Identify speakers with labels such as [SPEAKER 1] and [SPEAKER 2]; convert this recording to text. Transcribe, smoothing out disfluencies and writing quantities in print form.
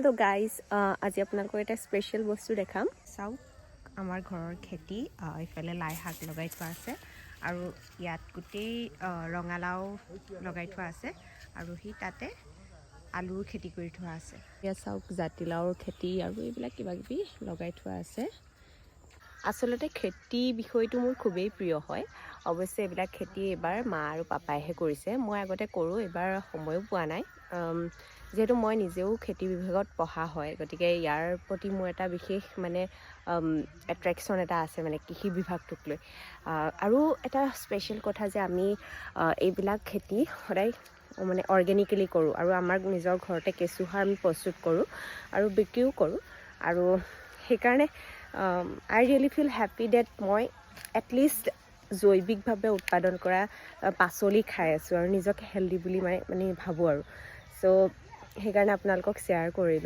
[SPEAKER 1] Hello' guys, আজি আপোনালোকৰ এটা স্পেচিয়েল বস্তু দেখাম।
[SPEAKER 2] চাওক, আমাৰ ঘৰৰ খেতি ইফালে লাই শাক লগাই থোৱা আছে আৰু ইয়াত গোটেই ৰঙালাও লগাই থোৱা আছে আৰু সি তাতে আলুৰ খেতি কৰি থোৱা আছে।
[SPEAKER 1] ইয়াত চাওক জাতিলাওৰ খেতি আৰু এইবিলাক কিবাকিবি লগাই থোৱা আছে। আচলতে খেতি বিষয়টো মোৰ খুবেই প্ৰিয় হয়। অৱশ্যে এইবিলাক খেতি এইবাৰ মা আৰু পাপাইহে কৰিছে, মই আগতে কৰোঁ, এইবাৰ সময়ো পোৱা নাই। যিহেতু মই নিজেও খেতি বিভাগত পঢ়া হয়, গতিকে ইয়াৰ প্ৰতি মোৰ এটা বিশেষ এট্ৰেকশ্যন এটা আছে কৃষি বিভাগটোক লৈ। আৰু এটা স্পেচিয়েল কথা যে আমি এইবিলাক খেতি সদায় অৰ্গেনিকেলি কৰোঁ আৰু আমাৰ নিজৰ ঘৰতে কেঁচুসাৰ আমি প্ৰস্তুত কৰোঁ আৰু বিক্ৰীও কৰোঁ। আৰু সেইকাৰণে আই ৰিয়েলি ফিল হেপ্পী ডেট মই এটলিষ্ট জৈৱিকভাৱে উৎপাদন কৰা পাচলি খাই আছোঁ আৰু নিজকে হেল্ডি বুলি ভাবোঁ আৰু। চ' সেইকাৰণে আপোনালোকক শ্বেয়াৰ কৰিলোঁ।